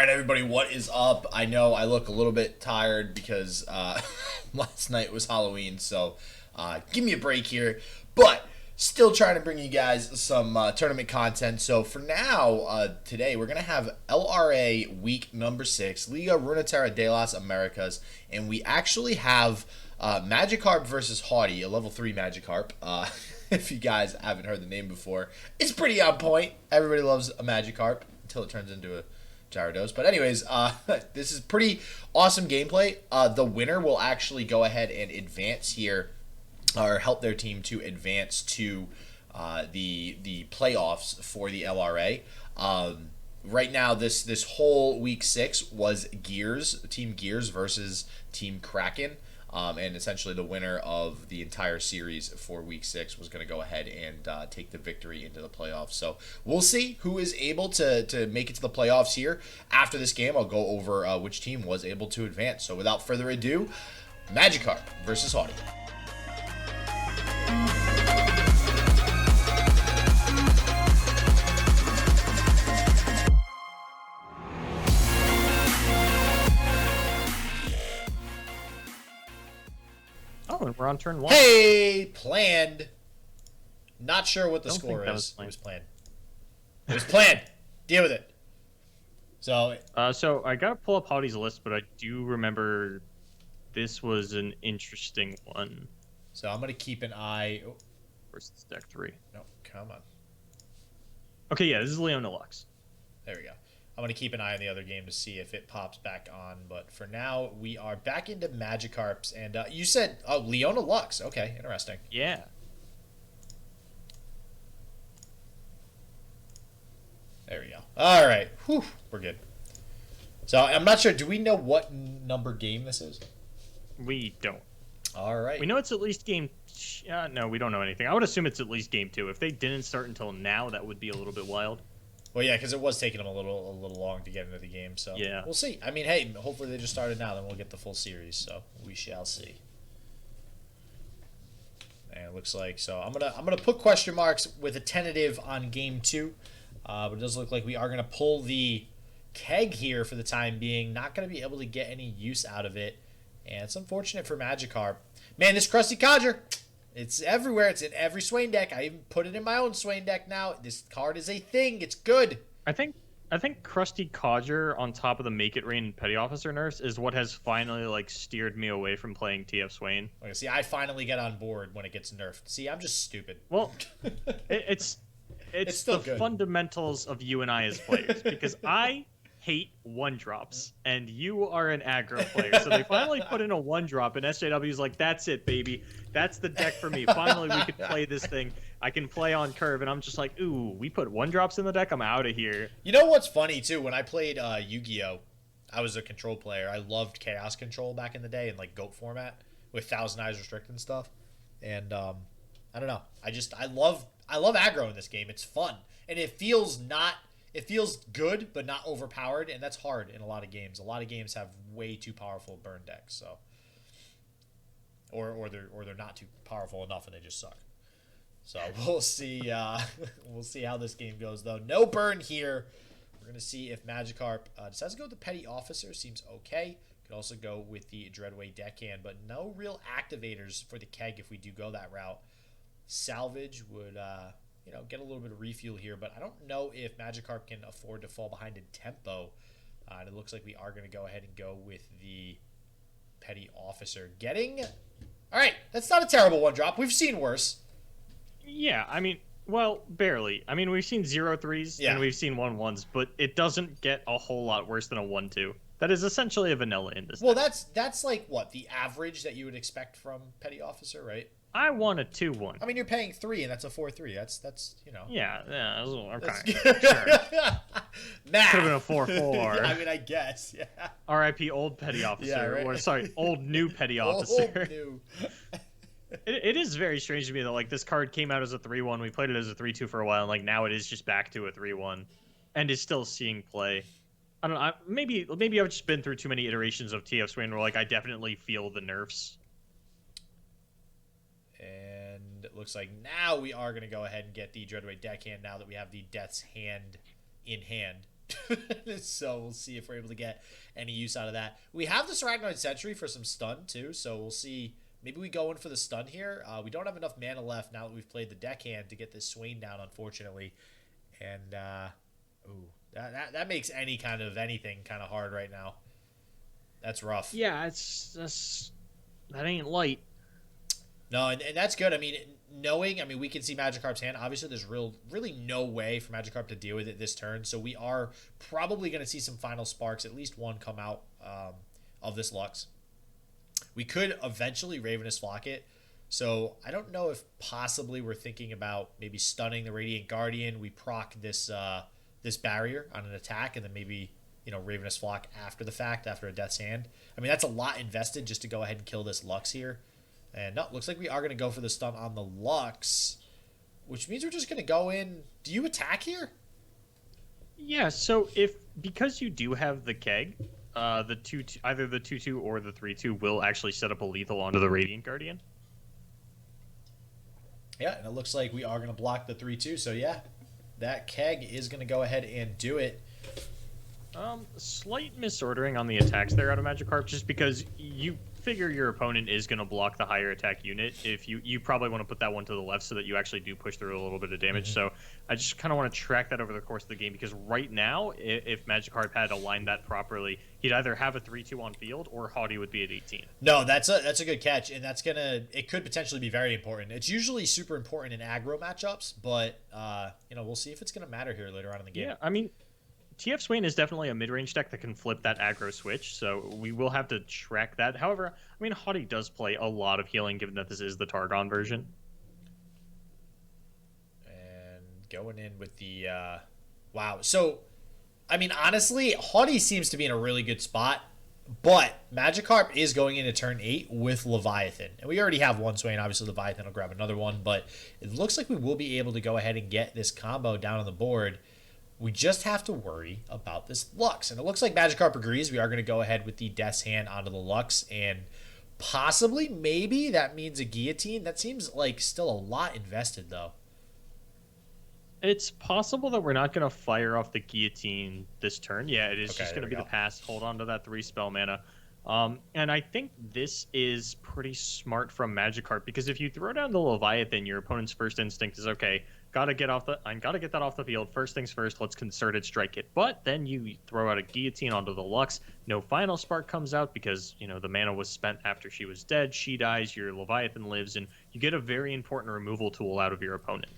Alright, everybody, what is up? I know I look a little bit tired because last night was Halloween, so give me a break here. But still trying to bring you guys some tournament content. So for now, today, we're going to have LRA week number 6, Liga Runaterra de las Americas, and we actually have Magikarp versus Haughty, a level 3 Magikarp. If you guys haven't heard the name before, it's pretty on point. Everybody loves a Magikarp until it turns into a Gyarados. But anyways, this is pretty awesome gameplay. The winner will actually go ahead and advance here, or help their team to advance to the playoffs for the LRA. Right now, this whole week 6 was Team Gears versus Team Kraken. And essentially the winner of the entire series for week 6 was going to go ahead and take the victory into the playoffs. So we'll see who is able to make it to the playoffs here. After this game, I'll go over which team was able to advance. So without further ado, Magikarp versus Haughty. Oh, and we're on turn 1. Hey, planned. Not sure what the score is. It was planned. It was planned. Deal with it. So I gotta pull up Haughty's list, but I do remember this was an interesting one. So I'm gonna keep an eye. Oh. Versus deck 3. No, come on. Okay, yeah, this is Leona Lux. There we go. I'm going to keep an eye on the other game to see if it pops back on. But for now, we are back into Magikarps. And you said, oh, Leona Lux. Okay, interesting. Yeah. There we go. All right. Whew, we're good. So I'm not sure. Do we know what number game this is? We don't. All right. We know it's at least game... no, we don't know anything. I would assume it's at least game 2. If they didn't start until now, that would be a little bit wild. Well, yeah, because it was taking them a little long to get into the game, so yeah, we'll see. I mean, hey, hopefully they just started now, then we'll get the full series, so we shall see. And it looks like I'm gonna put question marks with a tentative on game 2, but it does look like we are gonna pull the keg here for the time being. Not gonna be able to get any use out of it, and it's unfortunate for Magikarp. Man, this Krusty Codger. It's everywhere. It's in every Swain deck. I even put it in my own Swain deck now. This card is a thing. It's good. I think Krusty Codger on top of the Make It Rain Petty Officer nerfs is what has finally steered me away from playing TF Swain. Okay, see, I finally get on board when it gets nerfed. See, I'm just stupid. Well, it's still the good. Fundamentals of you and I as players, because I hate 1-drops, and you are an aggro player. So they finally put in a 1-drop, and SJW's like, that's it, baby. That's the deck for me. Finally, we can play this thing. I can play on curve, and I'm just like, ooh, we put 1-drops in the deck? I'm out of here. You know what's funny, too? When I played Yu-Gi-Oh!, I was a control player. I loved Chaos Control back in the day in, GOAT format with Thousand Eyes Restrict and stuff. And, I don't know. I love aggro in this game. It's fun. And it feels good, but not overpowered, and that's hard in a lot of games. A lot of games have way too powerful burn decks, so or they're not too powerful enough and they just suck. So we'll see. We'll see how this game goes, though. No burn here. We're gonna see if Magikarp decides to go with the Petty Officer. Seems okay. Could also go with the Dreadway Deckhand, but no real activators for the keg if we do go that route. Salvage would. Get a little bit of refuel here, but I don't know if Magikarp can afford to fall behind in tempo. And it looks like we are going to go ahead and go with the Petty Officer. All right, that's not a terrible 1-drop. We've seen worse. Yeah, I mean, well, barely. I mean, we've seen 0-3s and we've seen 1-1s, but it doesn't get a whole lot worse than a 1-2. That is essentially a vanilla in this. Well, that's like what the average that you would expect from Petty Officer, right? I want a 2-1. I mean, you're paying 3, and that's a 4-3. That's Yeah, okay. Sure. Math. Could have been a 4-4. Yeah, I mean, I guess. Yeah. R.I.P. Old Petty Officer. Yeah, right. Or sorry, old new Petty Officer. Old new. It is very strange to me that this card came out as a 3-1. We played it as a 3-2 for a while, and now it is just back to a 3-1, and is still seeing play. I don't know. Maybe I've just been through too many iterations of TF Swain where I definitely feel the nerfs. And it looks like now we are going to go ahead and get the Dreadway Deckhand now that we have the Death's Hand in hand. So we'll see if we're able to get any use out of that. We have this Arachnoid Sentry for some stun too, so we'll see. Maybe we go in for the stun here. We don't have enough mana left now that we've played the deckhand to get this Swain down, unfortunately. And that makes any kind of anything kind of hard right now. That's rough. Yeah, that ain't light. No, and that's good. I mean, we can see Magikarp's hand. Obviously, there's really no way for Magikarp to deal with it this turn. So we are probably going to see some final sparks, at least one come out of this Lux. We could eventually Ravenous Flock it. So I don't know if possibly we're thinking about maybe stunning the Radiant Guardian. We proc this barrier on an attack, and then maybe Ravenous Flock after the fact, after a Death's Hand. I mean, that's a lot invested just to go ahead and kill this Lux here. And no, looks like we are going to go for the stun on the Lux, which means we're just going to go in. Do you attack here? Yeah, so because you do have the keg, either the 2/2 or the 3/2 will actually set up a lethal onto the Radiant Guardian. Yeah, and it looks like we are going to block the 3/2. So yeah, that keg is going to go ahead and do it. Slight misordering on the attacks there out of Magikarp, just because you figure your opponent is going to block the higher attack unit. If you probably want to put that one to the left so that you actually do push through a little bit of damage. So I just kind of want to track that over the course of the game, because right now, if Magikarp had aligned that properly, he'd either have a 3/2 on field or Haughty would be at 18. No, that's a good catch, and it could potentially be very important. It's usually super important in aggro matchups, but we'll see if it's going to matter here later on in the game. Yeah, I mean, TF Swain is definitely a mid-range deck that can flip that aggro switch, so we will have to track that. However, I mean, Haughty does play a lot of healing, given that this is the Targon version. And going in with the... wow. So, I mean, honestly, Haughty seems to be in a really good spot, but Magikarp is going into turn 8 with Leviathan. And we already have one Swain. Obviously, Leviathan will grab another one, but it looks like we will be able to go ahead and get this combo down on the board. We just have to worry about this Lux. And it looks like Magikarp agrees. We are going to go ahead with the Death's Hand onto the Lux. And possibly, maybe, that means a Guillotine. That seems like still a lot invested, though. It's possible that we're not going to fire off the Guillotine this turn. Yeah, it is Okay, just going to be the pass. Hold on to that 3 spell mana. And I think this is pretty smart from Magikarp, because if you throw down the Leviathan, your opponent's first instinct is, okay, gotta get that off the field. First things first, let's concerted strike it. But then you throw out a Guillotine onto the Lux. No final spark comes out because, the mana was spent after she was dead. She dies, your Leviathan lives, and you get a very important removal tool out of your opponent.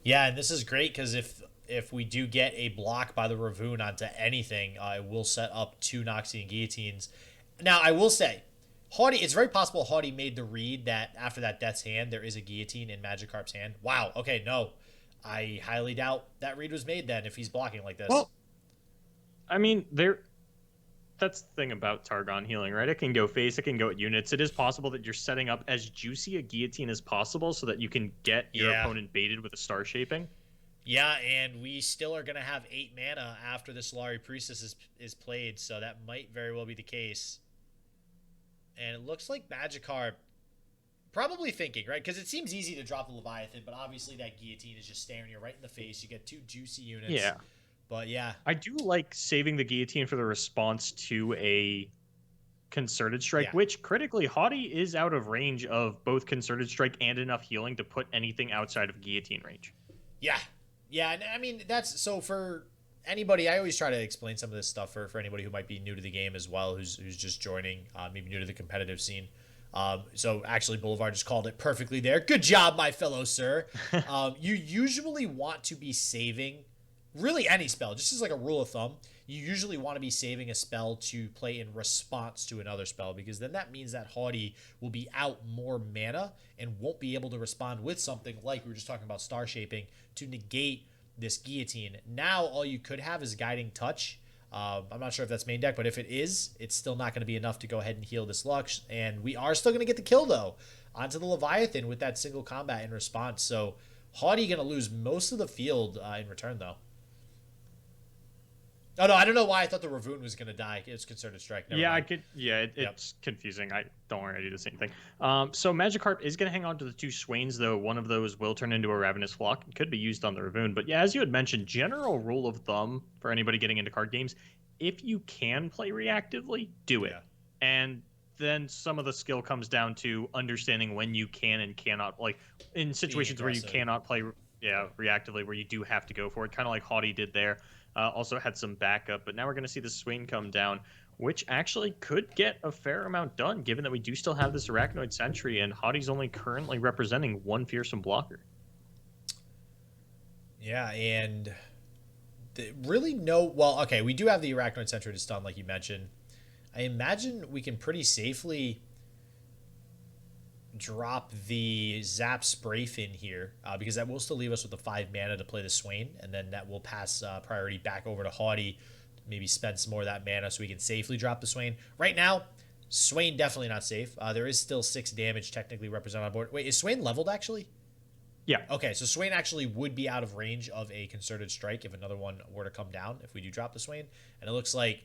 Yeah, and this is great because if we do get a block by the Ravoon onto anything, it will set up 2 Noxian Guillotines. Now, I will say, Haughty, it's very possible Haughty made the read that after that Death's Hand, there is a Guillotine in Magikarp's hand. Wow, okay, no. I highly doubt that read was made then if he's blocking like this. Well, I mean, that's the thing about Targon healing, right? It can go face, it can go at units. It is possible that you're setting up as juicy a Guillotine as possible so that you can get your opponent baited with a Star Shaping. Yeah, and we still are going to have 8 mana after the Solari Priestess is played, so that might very well be the case. And it looks like Magikarp probably thinking, right? Because it seems easy to drop the Leviathan, but obviously that Guillotine is just staring you right in the face. You get 2 juicy units. Yeah. But yeah. I do like saving the Guillotine for the response to a Concerted Strike, which critically, Haughty is out of range of both Concerted Strike and enough healing to put anything outside of Guillotine range. Yeah. Yeah, and I mean, that's so for anybody, I always try to explain some of this stuff for anybody who might be new to the game as well, who's just joining, maybe new to the competitive scene. So actually, Boulevard just called it perfectly there. Good job, my fellow sir. You usually want to be saving really any spell, just as like a rule of thumb. You usually want to be saving a spell to play in response to another spell, because then that means that Haughty will be out more mana and won't be able to respond with something like we were just talking about Star Shaping to negate this Guillotine. Now all you could have is Guiding Touch. I'm not sure if that's main deck, but if it is, it's still not going to be enough to go ahead and heal this Lux. And we are still going to get the kill, though, onto the Leviathan with that single combat in response. So Haughty going to lose most of the field in return, though. Oh no, I don't know why I thought the Ravoon was gonna die. It's concerted strike. Never Yeah, mind. it's confusing. I don't worry, I do the same thing. So Magikarp is going to hang on to the two Swains, though. One of those will turn into a Ravenous Flock. It could be used on the Ravoon. But yeah, as you had mentioned, general rule of thumb for anybody getting into card games, if you can play reactively, do it. Yeah. And then some of the skill comes down to understanding when you can and cannot, like in situations where you cannot play reactively, where you do have to go for it, kind of like Haughty did there. Also had some backup, but now we're going to see the Swain come down, which actually could get a fair amount done, given that we do still have this Arachnoid Sentry, and Haughty's only currently representing one fearsome blocker. Yeah, and really no... Well, okay, we do have the Arachnoid Sentry to stun, like you mentioned. I imagine we can pretty safely drop the Zap Spray Fin here, because that will still leave us with the 5 mana to play the Swain, and then that will pass priority back over to Haughty, maybe spend some more of that mana so we can safely drop the Swain. Right now, Swain definitely not safe. There is still 6 damage technically represented on board. Wait, is Swain leveled actually? Yeah. Okay, so Swain actually would be out of range of a concerted strike if another one were to come down, if we do drop the Swain. And it looks like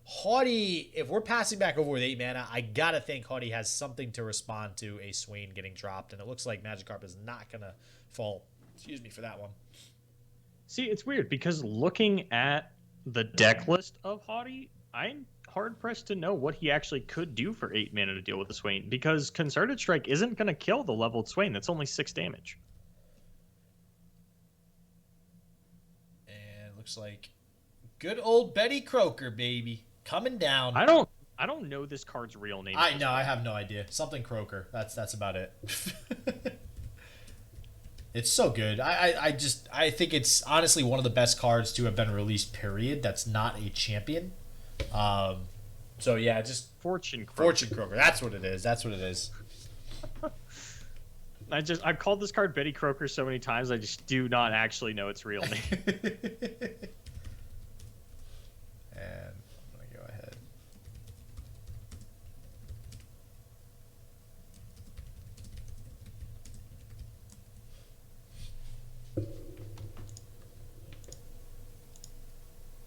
Haughty, if we're passing back over with 8 mana, I gotta think Haughty has something to respond to a Swain getting dropped, and it looks like Magikarp is not gonna fall, for that one. See, it's weird, because looking at the deck list of Haughty, I'm hard-pressed to know what he actually could do for 8 mana to deal with the Swain, because Concerted Strike isn't gonna kill the leveled Swain, that's only 6 damage. And it looks like good old Betty Croker, baby. Coming down. I don't know this card's real name. I know, I have no idea. Something Croker. That's about it. It's so good. I think it's honestly one of the best cards to have been released, period. That's not a champion. So yeah, just Fortune Croker. Fortune Croker. That's what it is. I've called this card Betty Croker so many times I just do not actually know its real name. And I'm gonna go ahead.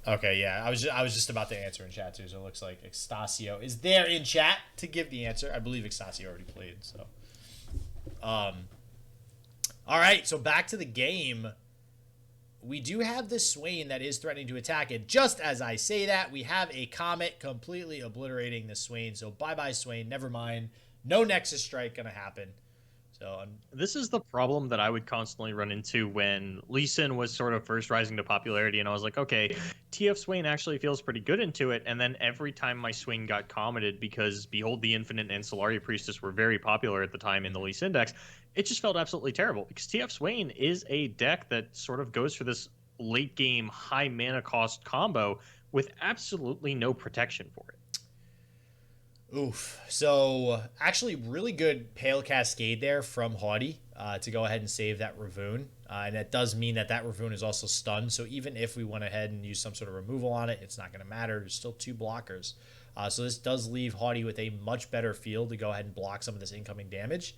Okay, yeah, I was just about to answer in chat too, so it looks like Extasio is there in chat to give the answer. I believe Extasio already played, so. All right, so back to the game. We do have this Swain that is threatening to attack, and just as I say that, we have a Comet completely obliterating the Swain. So bye-bye, Swain. Never mind. No Nexus Strike gonna happen. So this is the problem that I would constantly run into when Lee Sin was sort of first rising to popularity, and I was like, okay, TF Swain actually feels pretty good into it, and then every time my Swain got commented, because Behold the Infinite and Solaria Priestess were very popular at the time in the Lee Sin decks, it just felt absolutely terrible, because TF Swain is a deck that sort of goes for this late game high mana cost combo with absolutely no protection for it. Oof. So actually really good Pale Cascade there from Haughty to go ahead and save that Ravoon. And that does mean that Ravoon is also stunned. So even if we went ahead and used some sort of removal on it, it's not going to matter. There's still 2 blockers. So this does leave Haughty with a much better field to go ahead and block some of this incoming damage.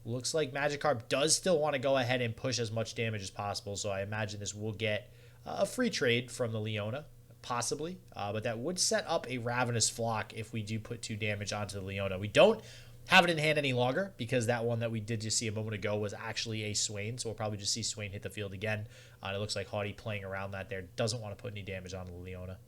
Looks like Magikarp does still want to go ahead and push as much damage as possible. So I imagine this will get a free trade from the Leona. Possibly, but that would set up a Ravenous Flock if we do put 2 damage onto the Leona. We don't have it in hand any longer because that one that we did just see a moment ago was actually a Swain, so we'll probably just see Swain hit the field again. It looks like Haughty playing around that there. Doesn't want to put any damage on the Leona.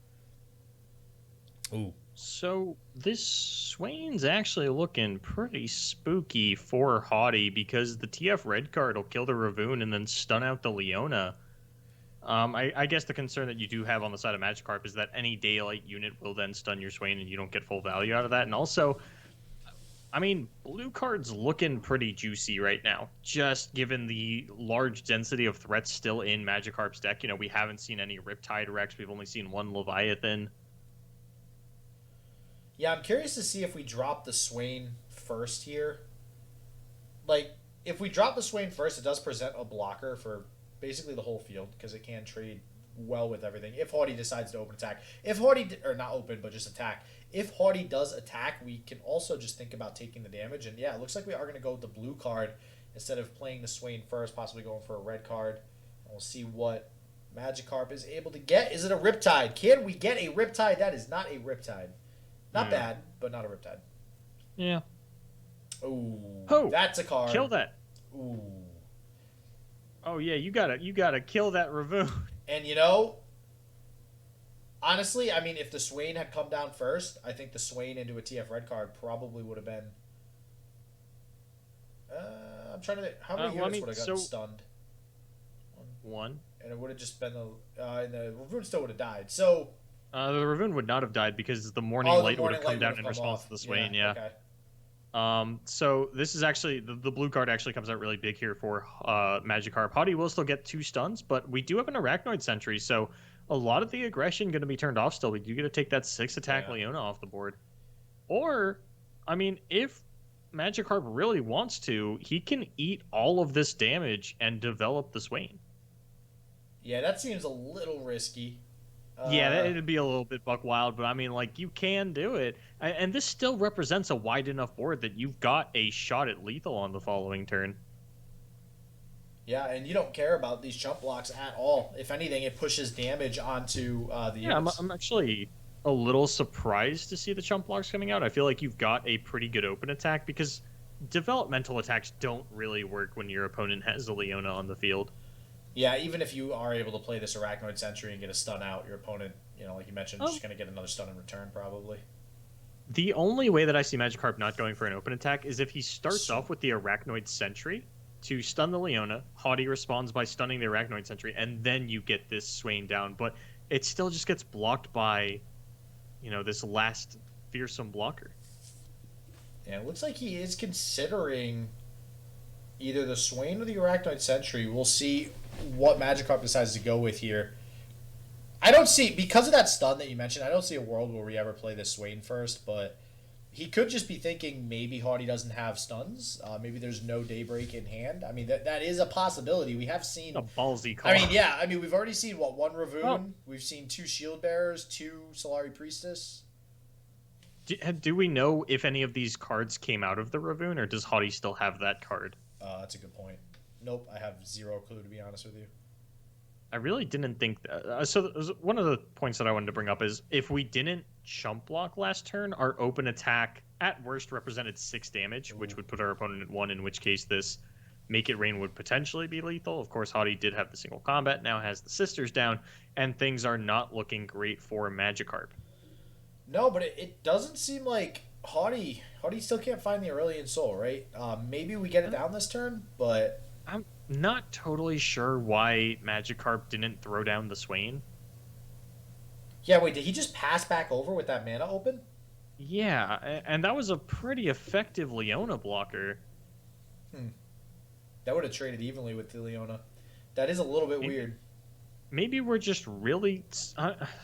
Ooh. So this Swain's actually looking pretty spooky for Haughty because the TF red card will kill the Ravoon and then stun out the Leona. I guess the concern that you do have on the side of Magikarp is that any daylight unit will then stun your Swain and you don't get full value out of that. And also, I mean, blue card's looking pretty juicy right now, just given the large density of threats still in Magikarp's deck. You know, we haven't seen any Riptide Rex. We've only seen 1 Leviathan. Yeah, I'm curious to see if we drop the Swain first here. Like, if we drop the Swain first, it does present a blocker for basically the whole field because it can trade well with everything. If Haughty decides to open attack, or not open, but just attack. If Haughty does attack, we can also just think about taking the damage. And yeah, it looks like we are going to go with the blue card instead of playing the Swain first, possibly going for a red card. And we'll see what Magikarp is able to get. Is it a Riptide? Can we get a Riptide? That is not a Riptide. Not bad, but not a Riptide. Yeah. Ooh. Oh, that's a card. Kill that. Ooh. Oh yeah, you gotta kill that Ravoon. And honestly, I mean, if the Swain had come down first, I think the Swain into a TF red card probably would have been. I'm trying to think. How many units would have gotten stunned? One. And it would have just been and the Ravoon still would have died. So. The Ravoon would not have died because the morning light would have come down in response to the Swain. Yeah. Okay. So this is actually the blue card actually comes out really big here for Magikarp. Haughty will still get 2 stuns, but we do have an Arachnoid Sentry, so a lot of the aggression going to be turned off still. We do get to take that 6 attack Leona off the board. Or, I mean, if Magikarp really wants to, he can eat all of this damage and develop the Swain. Yeah, that seems a little risky. Yeah, it'd be a little bit buck wild, but I mean, like, you can do it. And this still represents a wide enough board that you've got a shot at lethal on the following turn. Yeah, and you don't care about these jump blocks at all. If anything, it pushes damage onto the units. I'm actually a little surprised to see the jump blocks coming out. I feel like you've got a pretty good open attack because developmental attacks don't really work when your opponent has a Leona on the field. Yeah, even if you are able to play this Arachnoid Sentry and get a stun out, your opponent, like you mentioned, is just going to get another stun in return, probably. The only way that I see Magikarp not going for an open attack is if he starts off with the Arachnoid Sentry to stun the Leona. Haughty responds by stunning the Arachnoid Sentry, and then you get this Swain down. But it still just gets blocked by, this last fearsome blocker. Yeah, it looks like he is considering either the Swain or the Arachnoid Sentry. We'll see what Magikarp decides to go with here. I don't see, because of that stun that you mentioned, I don't see a world where we ever play this Swain first, but he could just be thinking maybe Haughty doesn't have stuns. Maybe there's no Daybreak in hand. I mean, that is a possibility. We have seen... A ballsy call. I mean, we've already seen, 1 Ravoon? Oh. We've seen 2 Shield Bearers, 2 Solari Priestess. Do we know if any of these cards came out of the Ravoon, or does Haughty still have that card? That's a good point. Nope, I have 0 clue, to be honest with you. I really didn't think that. So one of the points that I wanted to bring up is if we didn't chump block last turn, our open attack at worst represented 6 damage, which would put our opponent at 1, in which case this Make It Rain would potentially be lethal. Of course, Haughty did have the single combat, now has the sisters down, and things are not looking great for Magikarp. No, but it doesn't seem like Haughty still can't find the Aurelian Soul, right? Maybe we get it down this turn, but... I'm not totally sure why Magikarp didn't throw down the Swain. Yeah, wait, did he just pass back over with that mana open? Yeah, and that was a pretty effective Leona blocker. That would have traded evenly with the Leona. That is a little bit weird. Maybe we're just really...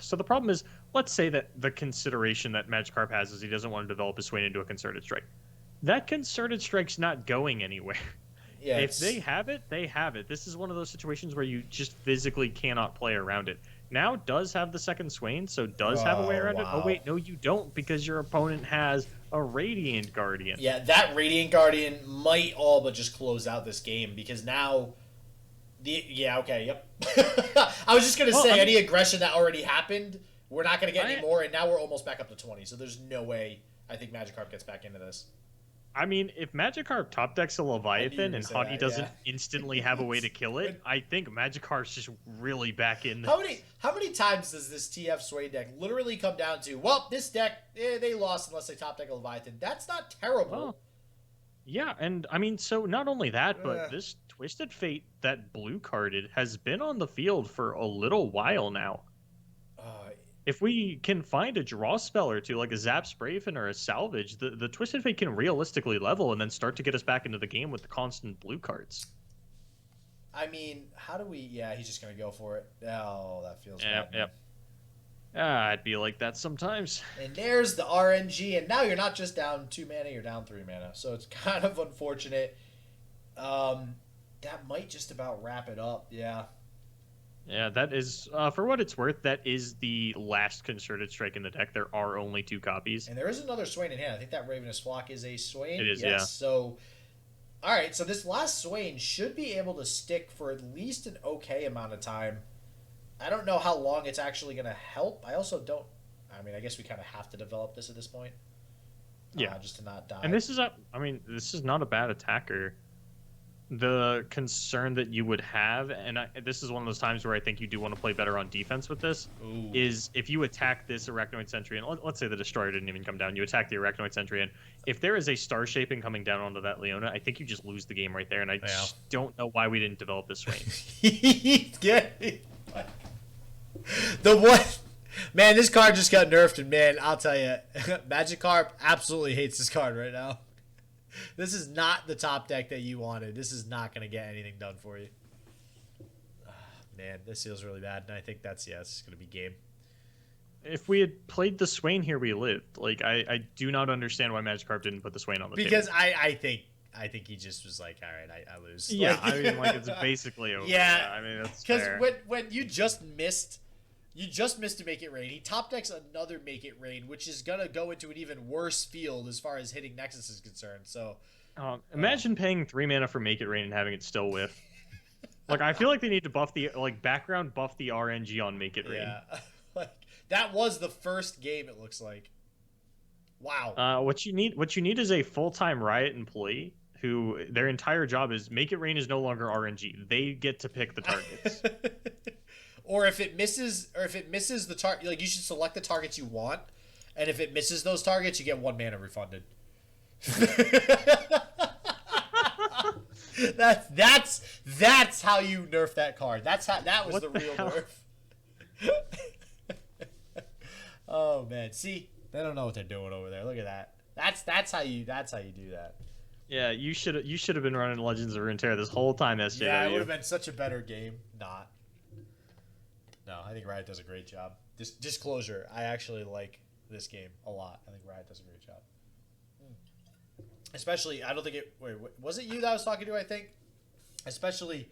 so the problem is, let's say that the consideration that Magikarp has is he doesn't want to develop his Swain into a Concerted Strike. That Concerted Strike's not going anywhere. Yeah, if they have it, they have it. This is one of those situations where you just physically cannot play around it. Now does have the second Swain, so does have a way around it. Oh, wait, no, you don't, because your opponent has a Radiant Guardian. Yeah, that Radiant Guardian might all but just close out this game, because now... yep. I was just going to say, any aggression that already happened, we're not going to get any more, and now we're almost back up to 20, so there's no way I think Magikarp gets back into this. I mean, if Magikarp top decks a Leviathan and Haughty doesn't instantly have a way to kill it, I think Magikarp's just really back in. How many times does this TF Sway deck literally come down to, well, this deck, they lost unless they top deck a Leviathan? That's not terrible. Well, yeah, and I mean, so not only that, but this Twisted Fate that blue carded has been on the field for a little while now. If we can find a draw spell or two, like a Zap Sprayfin or a Salvage, the Twisted Fate can realistically level and then start to get us back into the game with the constant blue cards. I mean, how do we... Yeah, he's just going to go for it. Oh, that feels bad. Yep. I'd be like that sometimes. And there's the RNG, and now you're not just down 2 mana, you're down 3 mana. So it's kind of unfortunate. That might just about wrap it up, yeah. Yeah, that is, for what it's worth, that is the last Concerted Strike in the deck. There are only 2 copies. And there is another Swain in hand. I think that Ravenous Flock is a Swain. It is, yes. Yeah. So, alright, so this last Swain should be able to stick for at least an okay amount of time. I don't know how long it's actually going to help. I also don't. I mean, I guess we kind of have to develop this at this point. Yeah. Just to not die. And this is this is not a bad attacker. The concern that you would have, and this is one of those times where I think you do want to play better on defense with this, is if you attack this Arachnoid Sentry, and let's say the Destroyer didn't even come down, you attack the Arachnoid Sentry, and if there is a Star Shaping coming down onto that Leona, I think you just lose the game right there, and I just don't know why we didn't develop this Swain. The one... Man, this card just got nerfed, and man, I'll tell you, Magikarp absolutely hates this card right now. This is not the top deck that you wanted. This is not going to get anything done for you. Man, this feels really bad, and I think that's, it's going to be game. If we had played the Swain here, we lived. Like, I do not understand why Magikarp didn't put the Swain on the table. Because I think he just was like, all right, I lose. Yeah, like, I mean, like, it's basically over. Yeah, I mean, that's fair. Because when you just missed... You just missed a Make It Rain. He top decks another Make It Rain, which is going to go into an even worse field as far as hitting Nexus is concerned. So, imagine paying 3 mana for Make It Rain and having it still whiff. Like, I feel like they need to buff the, background buff the RNG on Make It Rain. Yeah. Like, that was the first game, it looks like. Wow. What you need is a full-time Riot employee who their entire job is Make It Rain is no longer RNG. They get to pick the targets. Or if it misses the target, like, you should select the targets you want, and if it misses those targets, you get 1 mana refunded. That's how you nerf that card. That was the real nerf. Oh man, see, they don't know what they're doing over there. Look at that. That's how you do that. Yeah, you should have been running Legends of Runeterra this whole time, SJW. Yeah, it would have been such a better game. Not. No, I think Riot does a great job. Disclosure, I actually like this game a lot. I think Riot does a great job. Especially, I don't think it... Wait, was it you that I was talking to, I think? Especially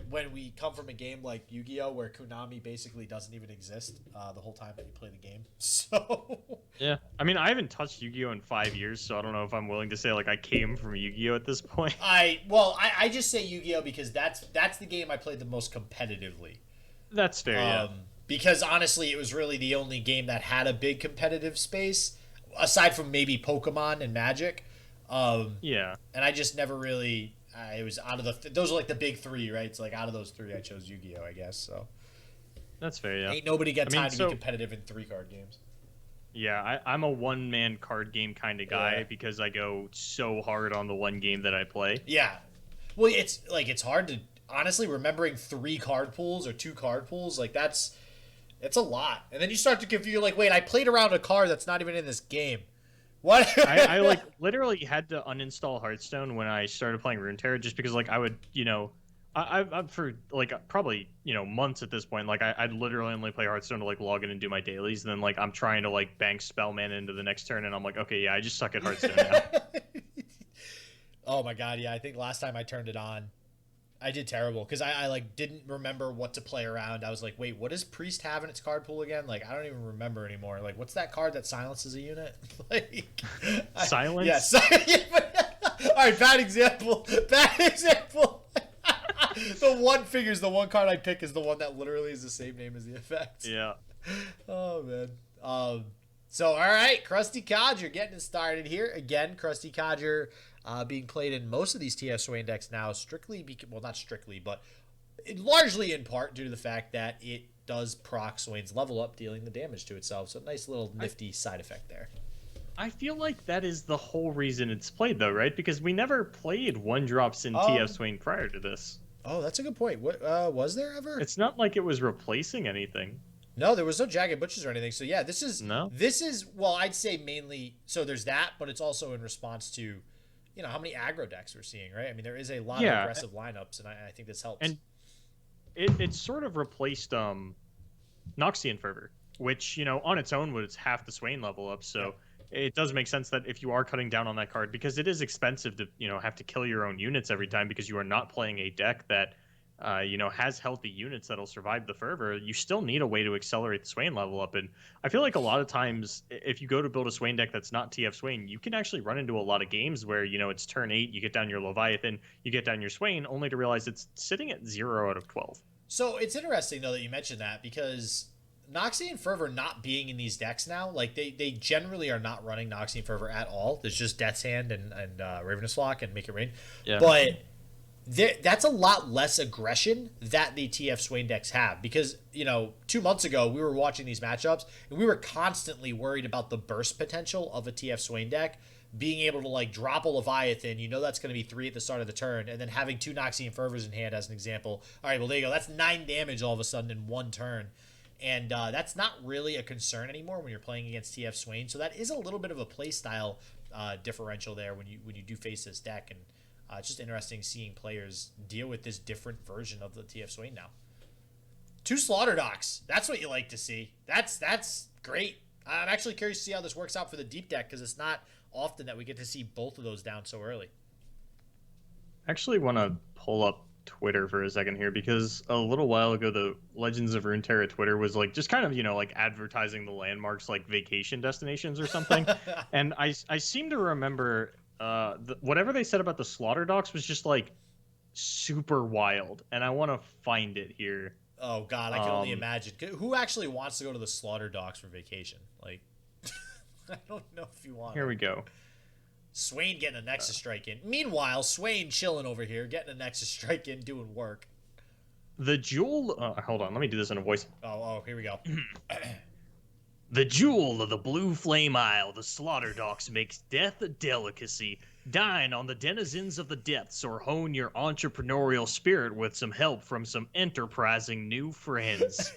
when we come from a game like Yu-Gi-Oh! Where Konami basically doesn't even exist the whole time that you play the game. So... Yeah. I mean, I haven't touched Yu-Gi-Oh! In 5 years, so I don't know if I'm willing to say, like, I came from Yu-Gi-Oh! At this point. I just say Yu-Gi-Oh! Because that's the game I played the most competitively. That's fair, yeah. Because honestly, it was really the only game that had a big competitive space, aside from maybe Pokemon and Magic. Yeah. And I just never really... it was out of the... Those are like the big 3, right? It's like out of those 3, I chose Yu-Gi-Oh! I guess, so... That's fair, yeah. Ain't nobody got time to be competitive in 3-card games. Yeah, I'm a one-man card game kind of guy because I go so hard on the one game that I play. Yeah. Well, it's hard to... Honestly, remembering 3 card pools or 2 card pools, like, it's a lot. And then you start to confuse, you're like, wait, I played around a card that's not even in this game. What? I like literally had to uninstall Hearthstone when I started playing Runeterra just because like I would, I'm for like probably, months at this point, like I'd literally only play Hearthstone to like log in and do my dailies, and then like I'm trying to like bank spell mana into the next turn and I'm like, okay, yeah, I just suck at Hearthstone now. Oh my god, yeah, I think last time I turned it on, I did terrible because I like didn't remember what to play around. I was like, wait, what does Priest have in its card pool again? Like, I don't even remember anymore. Like, what's that card that silences a unit? Like, Silence? Yes. All right, bad example. Bad example. The one figures, the one card I pick is the one that literally is the same name as the effect. Yeah. Oh man. So all right, Krusty Codger getting it started here again. Krusty Codger. Being played in most of these TF Swain decks now, well, not strictly, but largely in part due to the fact that it does proc Swain's level up, dealing the damage to itself. So nice little nifty side effect there. I feel like that is the whole reason it's played, though, right? Because we never played 1-drops in TF Swain prior to this. Oh, that's a good point. What was there ever? It's not like it was replacing anything. No, there was no Jagged Butchers or anything. So yeah, this is well, I'd say mainly. So there's that, but it's also in response to, how many aggro decks we're seeing, right? I mean, there is a lot of aggressive lineups, and I think this helps. And it sort of replaced Noxian Fervor, which, on its own was half the Swain level up, so it does make sense that if you are cutting down on that card, because it is expensive to, have to kill your own units every time because you are not playing a deck that, has healthy units that'll survive the Fervor, you still need a way to accelerate the Swain level up. And I feel like a lot of times, if you go to build a Swain deck that's not TF Swain, you can actually run into a lot of games where, it's turn 8, you get down your Leviathan, you get down your Swain, only to realize it's sitting at 0 out of 12. So it's interesting though that you mentioned that, because Noxie and Fervor not being in these decks now, like they generally are not running Noxie and Fervor at all. There's just Death's Hand and Ravenous Flock and Make It Rain. Yeah. But that's a lot less aggression that the TF Swain decks have, because 2 months ago we were watching these matchups and we were constantly worried about the burst potential of a TF Swain deck being able to like drop a Leviathan. That's going to be 3 at the start of the turn, and then having 2 Noxie and Fervors in hand as an example. All right, well there you go. That's 9 damage all of a sudden in 1 turn. And that's not really a concern anymore when you're playing against TF Swain. So that is a little bit of a playstyle differential there when you do face this deck. And it's just interesting seeing players deal with this different version of the TF Swain now. 2 Slaughter Docs. That's what you like to see. That's great. I'm actually curious to see how this works out for the deep deck, because it's not often that we get to see both of those down so early. I actually want to pull up Twitter for a second here, because a little while ago the Legends of Runeterra Twitter was like just kind of like advertising the landmarks like vacation destinations or something. And I seem to remember whatever they said about the Slaughter Docks was just like super wild, and I want to find it here. Oh god, I can only imagine. Who actually wants to go to the Slaughter Docks for vacation? Like I don't know if you want. Here we go. Swain getting a Nexus Strike in. Meanwhile, Swain chilling over here, getting a Nexus Strike in, doing work. The jewel... hold on, let me do this in a voice. Oh, here we go. The jewel of the Blue Flame Isle, the Slaughter Docks, makes death a delicacy. Dine on the denizens of the depths, or hone your entrepreneurial spirit with some help from some enterprising new friends.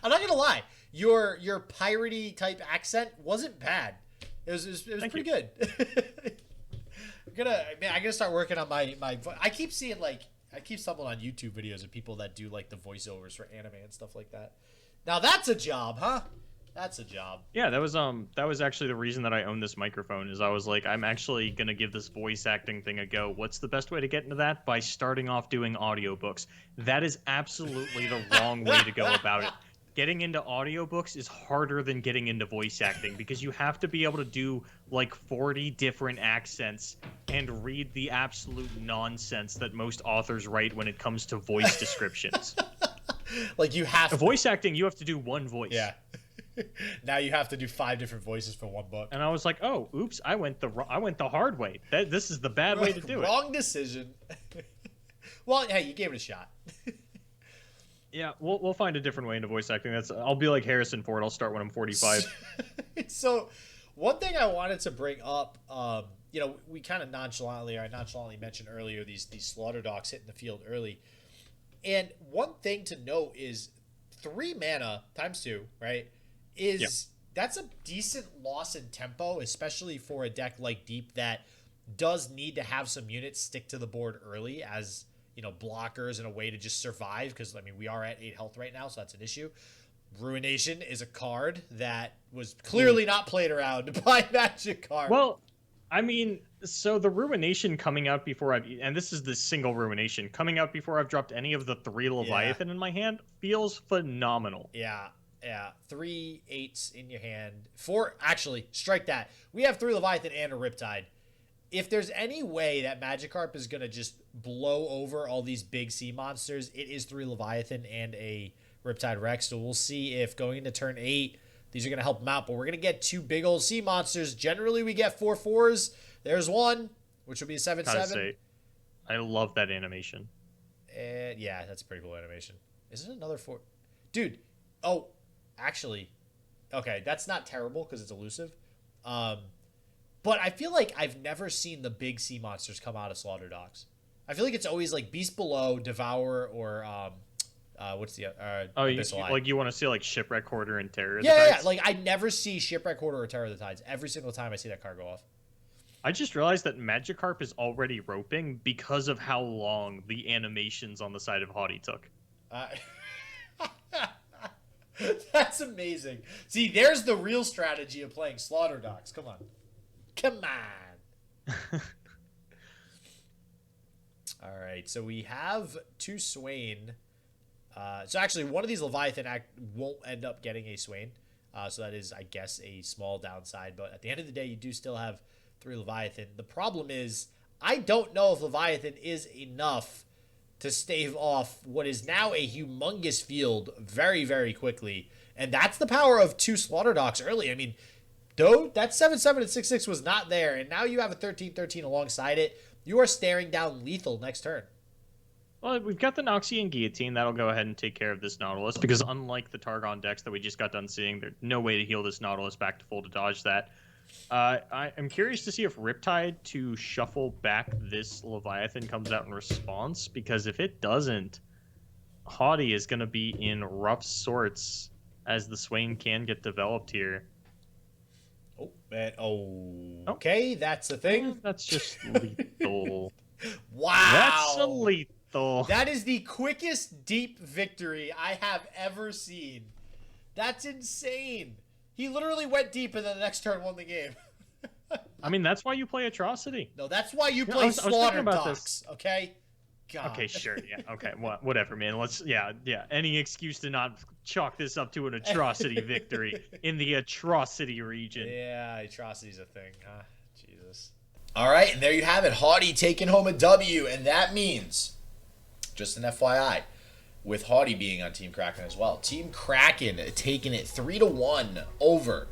I'm not gonna lie, your piratey type accent wasn't bad. It was pretty good. I gotta start working on my. I keep seeing I keep stumbling on YouTube videos of people that do like the voiceovers for anime and stuff like that. Now that's a job, huh? That's a job. Yeah, that was actually the reason that I own this microphone. Is I was like, I'm actually gonna give this voice acting thing a go. What's the best way to get into that? By starting off doing audiobooks. That is absolutely the wrong way to go about it. Getting into audiobooks is harder than getting into voice acting, because you have to be able to do like 40 different accents and read the absolute nonsense that most authors write when it comes to voice descriptions. Like you have voice acting, you have to do one voice. Yeah. Now you have to do 5 different voices for one book. And I was like, oh, oops, I went the hard way. This is the bad way to do it. Wrong decision. Well, hey, you gave it a shot. Yeah, we'll find a different way into voice acting. I'll be like Harrison Ford. I'll start when I'm 45. So, one thing I wanted to bring up, we kind of nonchalantly mentioned earlier these Slaughter Docks hitting the field early, and one thing to note is 3 mana times 2, right? That's a decent loss in tempo, especially for a deck like Deep that does need to have some units stick to the board early as blockers and a way to just survive, because we are at 8 health right now, so that's an issue. Ruination is a card that was clearly not played around by Magikarp. Well, so the Ruination coming out before and this is the single Ruination coming out before I've dropped any of the 3 Leviathan in my hand feels phenomenal. Yeah. 3 8s in your hand. 4, actually, strike that. We have 3 Leviathan and a Riptide. If there's any way that Magikarp is going to just blow over all these big sea monsters, it is 3 Leviathan and a Riptide Rex. So we'll see if going into turn 8, these are going to help him out. But we're going to get 2 big old sea monsters. Generally, we get 4 4s. There's 1, which will be a 7/7. I love that animation. And yeah, that's a pretty cool animation. Is it another 4? Dude, oh, actually, okay, that's not terrible because it's elusive. But I feel like I've never seen the big sea monsters come out of Slaughter Docks. I feel like it's always like Beast Below, Devourer, or what's the you want to see like Shipwreck Hoarder and Terror of the Tides? Tides? Like I never see Shipwreck Hoarder or Terror of the Tides. Every single time I see that card go off. I just realized that Magikarp is already roping because of how long the animations on the side of Haughty took. That's amazing. See, there's the real strategy of playing Slaughter Docks. Come on. All right, so we have 2 Swain. So actually, one of these Leviathan won't end up getting a Swain. So that is, I guess, a small downside. But at the end of the day, you do still have 3 Leviathan. The problem is, I don't know if Leviathan is enough to stave off what is now a humongous field very, very quickly. And that's the power of 2 Slaughter Docks early. I mean, though that 7-7 and 6-6 was not there, and now you have a 13-13 alongside it, you are staring down lethal next turn. Well, we've got the Noxian Guillotine. That'll go ahead and take care of this Nautilus, because unlike the Targon decks that we just got done seeing, there's no way to heal this Nautilus back to full to dodge that. I'm curious to see if Riptide to shuffle back this Leviathan comes out in response, because if it doesn't, Haughty is going to be in rough sorts as the Swain can get developed here. Oh, man. Okay, that's the thing. That's just lethal. Wow. That's a lethal. That is the quickest deep victory I have ever seen. That's insane. He literally went deep and then the next turn won the game. I mean, that's why you play Atrocity. No, that's why you play Slaughter Docks, okay? God. Okay, sure, yeah, okay, whatever, man. Yeah. Any excuse to not chalk this up to an Atrocity victory in the Atrocity region. Yeah, Atrocity's a thing, huh? Jesus. All right, and there you have it. Haughty taking home a W, and that means, just an FYI, with Haughty being on Team Kraken as well, Team Kraken taking it 3-1 over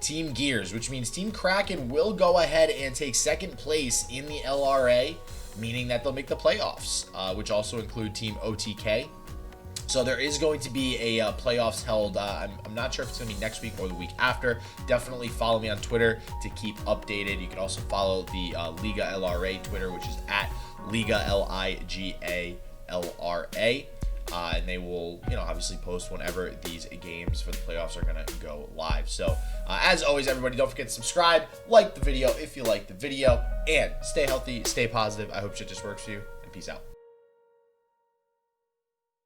Team Gears, which means Team Kraken will go ahead and take second place in the LRA, meaning that they'll make the playoffs, which also include Team OTK. So there is going to be a playoffs held. I'm not sure if it's going to be next week or the week after. Definitely follow me on Twitter to keep updated. You can also follow the Liga LRA Twitter, which is at Liga LIGA LRA. And they will, obviously post whenever these games for the playoffs are going to go live. So, as always, everybody, don't forget to subscribe, like the video if you like the video, and stay healthy, stay positive. I hope shit just works for you, and peace out.